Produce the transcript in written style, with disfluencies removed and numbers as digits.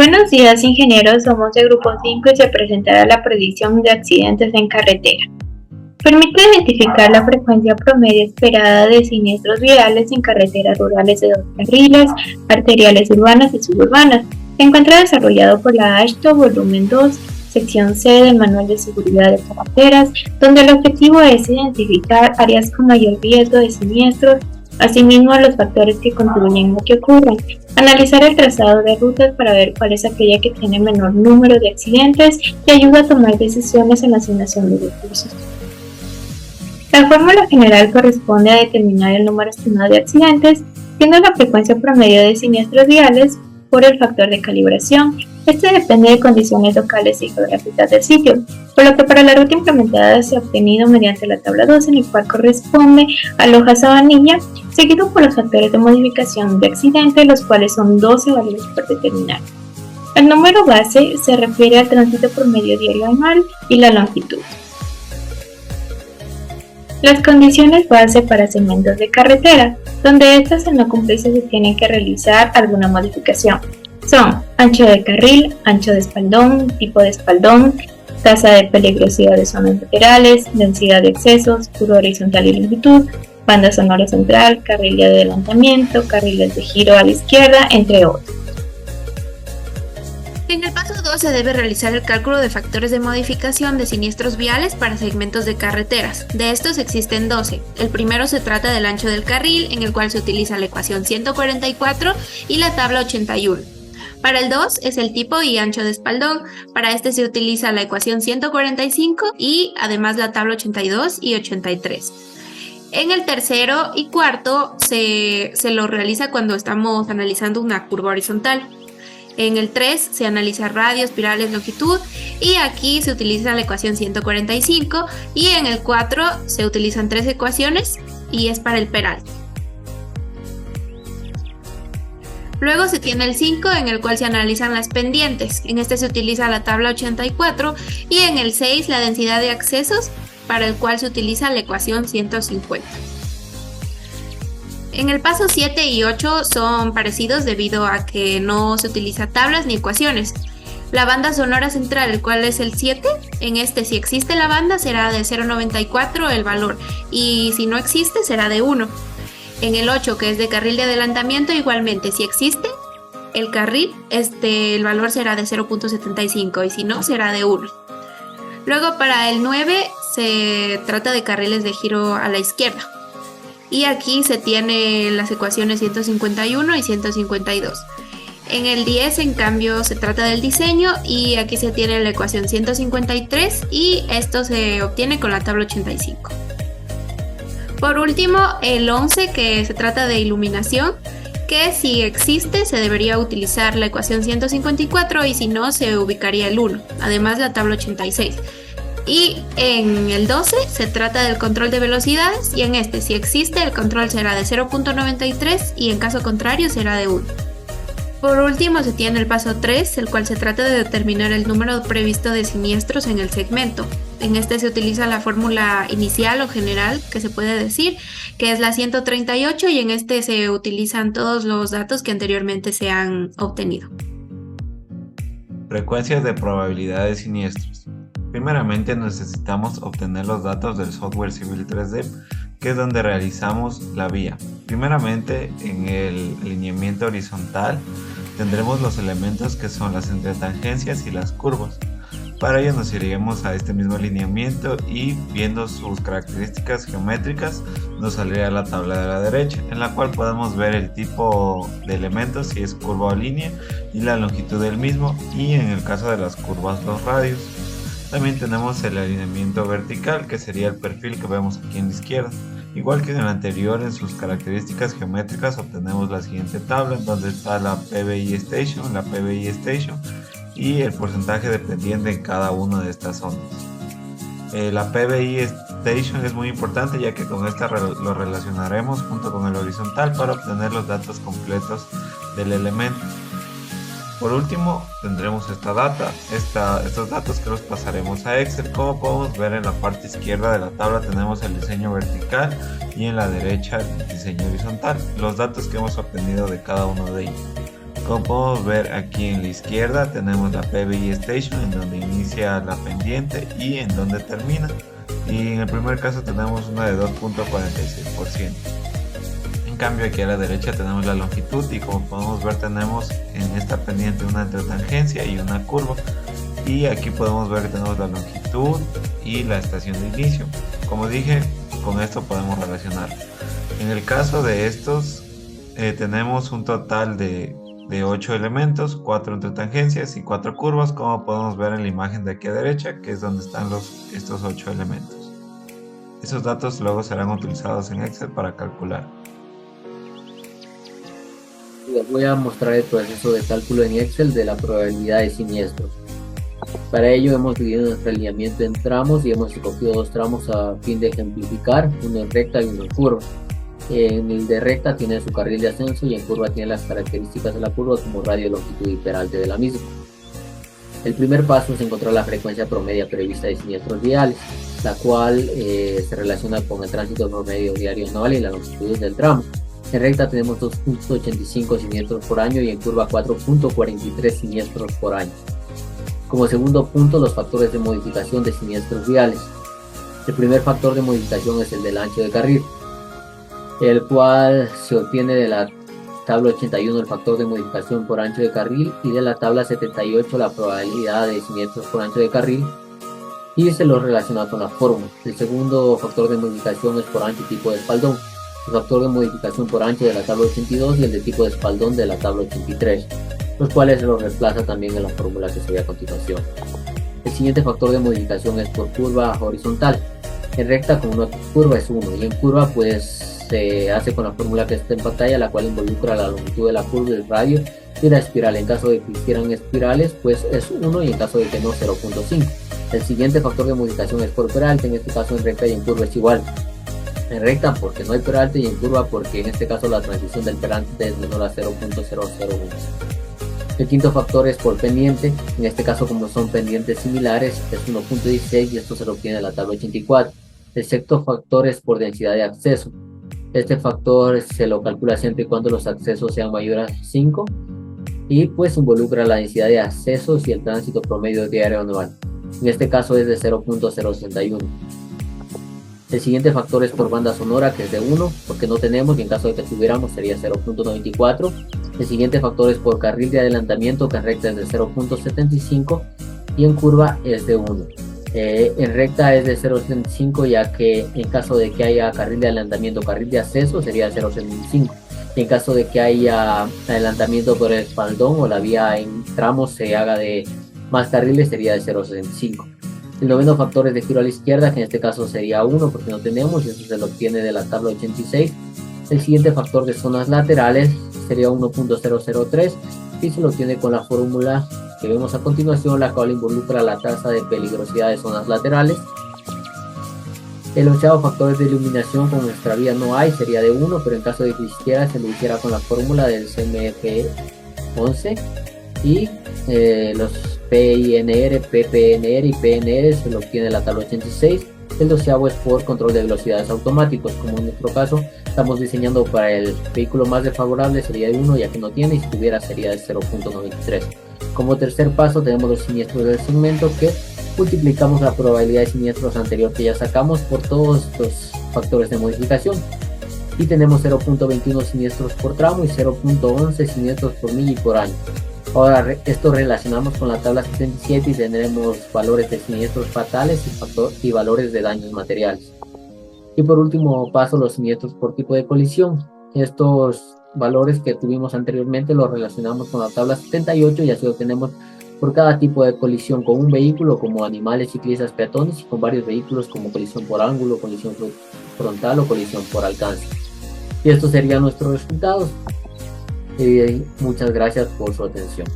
Buenos días, ingenieros. Somos del grupo 5 y se presentará la predicción de accidentes en carretera. Permite identificar la frecuencia promedio esperada de siniestros viales en carreteras rurales de 2 carriles, arteriales urbanas y suburbanas. Se encuentra desarrollado por la AASHTO Volumen 2, sección C del Manual de Seguridad de Carreteras, donde el objetivo es identificar áreas con mayor riesgo de siniestros, asimismo los factores que contribuyen a que ocurran, analizar el trazado de rutas para ver cuál es aquella que tiene menor número de accidentes y ayuda a tomar decisiones en la asignación de recursos. La fórmula general corresponde a determinar el número estimado de accidentes, siendo la frecuencia promedio de siniestros viales por el factor de calibración. Este depende de condiciones locales y geográficas del sitio, por lo que para la ruta implementada se ha obtenido mediante la tabla 2, en el cual corresponde a Loja Sabanilla, seguido por los factores de modificación de accidente, los cuales son 12 valores por determinar. El número base se refiere al tránsito promedio diario anual y la longitud. Las condiciones base para segmentos de carretera, donde estas al no cumplirse se tienen que realizar alguna modificación, son ancho de carril, ancho de espaldón, tipo de espaldón, tasa de peligrosidad de zonas laterales, densidad de excesos, curva horizontal y longitud, banda sonora central, carril de adelantamiento, carriles de giro a la izquierda, entre otros. En el paso 2 se debe realizar el cálculo de factores de modificación de siniestros viales para segmentos de carreteras. De estos existen 12. El primero se trata del ancho del carril, en el cual se utiliza la ecuación 144 y la tabla 81. Para el 2 es el tipo y ancho de espaldón. Para este se utiliza la ecuación 145 y además la tabla 82 y 83. En el tercero y cuarto se lo realiza cuando estamos analizando una curva horizontal. En el 3 se analiza radio, espirales, longitud y aquí se utiliza la ecuación 145 y en el 4 se utilizan 3 ecuaciones y es para el peralte. Luego se tiene el 5 en el cual se analizan las pendientes. En este se utiliza la tabla 84 y en el 6 la densidad de accesos, para el cual se utiliza la ecuación 150. En el paso 7 y 8 son parecidos debido a que no se utiliza tablas ni ecuaciones. La banda sonora central, el cual es el 7, en este si existe la banda será de 0,94 el valor y si no existe será de 1. En el 8, que es de carril de adelantamiento, igualmente si existe el carril, el valor será de 0,75 y si no será de 1. Luego para el 9 se trata de carriles de giro a la izquierda. Y aquí se tiene las ecuaciones 151 y 152. En el 10, en cambio, se trata del diseño y aquí se tiene la ecuación 153 y esto se obtiene con la tabla 85. Por último, el 11, que se trata de iluminación, que si existe se debería utilizar la ecuación 154 y si no se ubicaría el 1, además la tabla 86. Y en el 12 se trata del control de velocidades y en este si existe el control será de 0,93 y en caso contrario será de 1. Por último se tiene el paso 3, el cual se trata de determinar el número previsto de siniestros en el segmento. En este se utiliza la fórmula inicial o general que se puede decir, que es la 138 y en este se utilizan todos los datos que anteriormente se han obtenido. Frecuencias de probabilidad de siniestros. Primeramente necesitamos obtener los datos del software Civil 3D, que es donde realizamos la vía. Primeramente en el alineamiento horizontal tendremos los elementos que son las entretangencias y las curvas. Para ello nos iremos a este mismo alineamiento y viendo sus características geométricas nos saldrá la tabla de la derecha, en la cual podemos ver el tipo de elementos, si es curva o línea, y la longitud del mismo, y en el caso de las curvas los radios. También tenemos el alineamiento vertical, que sería el perfil que vemos aquí en la izquierda. Igual que en el anterior, en sus características geométricas obtenemos la siguiente tabla, en donde está la PBI Station, la PBI Station y el porcentaje dependiente en cada una de estas ondas. La PBI Station es muy importante, ya que con esta lo relacionaremos junto con el horizontal para obtener los datos completos del elemento. Por último tendremos esta data, estos datos que los pasaremos a Excel. Como podemos ver, en la parte izquierda de la tabla tenemos el diseño vertical y en la derecha el diseño horizontal, los datos que hemos obtenido de cada uno de ellos. Como podemos ver aquí en la izquierda tenemos la PBI Station en donde inicia la pendiente y en donde termina. Y en el primer caso tenemos una de 2.46%. En cambio aquí a la derecha tenemos la longitud y como podemos ver tenemos en esta pendiente una entretangencia y una curva. Y aquí podemos ver que tenemos la longitud y la estación de inicio. Como dije, con esto podemos relacionar. En el caso de estos tenemos un total de 8 elementos, 4 entretangencias y 4 curvas, como podemos ver en la imagen de aquí a derecha, que es donde están estos 8 elementos. Esos datos luego serán utilizados en Excel para calcular. Les voy a mostrar el proceso de cálculo en Excel de la probabilidad de siniestros. Para ello hemos dividido nuestro alineamiento en tramos y hemos escogido 2 tramos a fin de ejemplificar, uno en recta y uno en curva. En el de recta tiene su carril de ascenso y en curva tiene las características de la curva como radio, longitud y peralte de la misma. El primer paso es encontrar la frecuencia promedia prevista de siniestros viales, la cual se relaciona con el tránsito promedio diario anual y las longitudes del tramo. En recta tenemos 2.85 siniestros por año y en curva 4.43 siniestros por año. Como segundo punto, los factores de modificación de siniestros viales. El primer factor de modificación es el del ancho de carril, el cual se obtiene de la tabla 81 el factor de modificación por ancho de carril y de la tabla 78 la probabilidad de siniestros por ancho de carril, y se lo relaciona con la fórmula. El segundo factor de modificación es por ancho y tipo de espaldón, el factor de modificación por ancho de la tabla 82 y el de tipo de espaldón de la tabla 83, los cuales se los reemplaza también en la fórmula que se ve a continuación. El siguiente factor de modificación es por curva horizontal. En recta con una curva es 1 y en curva pues se hace con la fórmula que está en pantalla, la cual involucra la longitud de la curva, el radio y la espiral. En caso de que existieran espirales pues es 1 y en caso de que no 0.5. El siguiente factor de modificación es por peralte, en este caso en recta y en curva es igual. En recta porque no hay peralte y en curva porque en este caso la transición del peralte es menor a 0.001. El quinto factor es por pendiente, en este caso como son pendientes similares es 1.16 y esto se lo obtiene en la tabla 84. El sexto factor es por densidad de acceso. Este factor se lo calcula siempre y cuando los accesos sean mayores a 5 y pues involucra la densidad de accesos y el tránsito promedio diario anual. En este caso es de 0.061. El siguiente factor es por banda sonora, que es de 1, porque no tenemos y en caso de que tuviéramos sería 0.94. El siguiente factor es por carril de adelantamiento, que en recta es de 0.75 y en curva es de 1. En recta es de 0.75 ya que en caso de que haya carril de adelantamiento, carril de acceso sería 0.75. Y en caso de que haya adelantamiento por el espaldón o la vía en tramos se haga de más carriles sería de 0.65. El noveno factor es de giro a la izquierda, que en este caso sería 1 porque no tenemos y eso se lo obtiene de la tabla 86. El siguiente factor de zonas laterales sería 1.003 y se lo obtiene con la fórmula que vemos a continuación, la cual involucra la tasa de peligrosidad de zonas laterales. El onceavo factor de iluminación, con nuestra vía no hay, sería de 1, pero en caso de que existiera se lo hiciera con la fórmula del CMF11 y los PINR, PPNR y PNR se lo obtiene la tabla 86. El doceavo es por control de velocidades automáticos, como en nuestro caso estamos diseñando para el vehículo más desfavorable sería de 1 ya que no tiene y si tuviera sería de 0.93. Como tercer paso tenemos los siniestros del segmento, que multiplicamos la probabilidad de siniestros anterior que ya sacamos por todos estos factores de modificación y tenemos 0.21 siniestros por tramo y 0.11 siniestros por milla y por año. Ahora esto relacionamos con la tabla 77 y tendremos valores de siniestros fatales y valores de daños materiales. Y por último paso los siniestros por tipo de colisión. Estos valores que tuvimos anteriormente los relacionamos con la tabla 78 y así obtenemos por cada tipo de colisión con un vehículo como animales, ciclistas, peatones y con varios vehículos como colisión por ángulo, colisión frontal o colisión por alcance. Y estos serían nuestros resultados. Muchas gracias por su atención.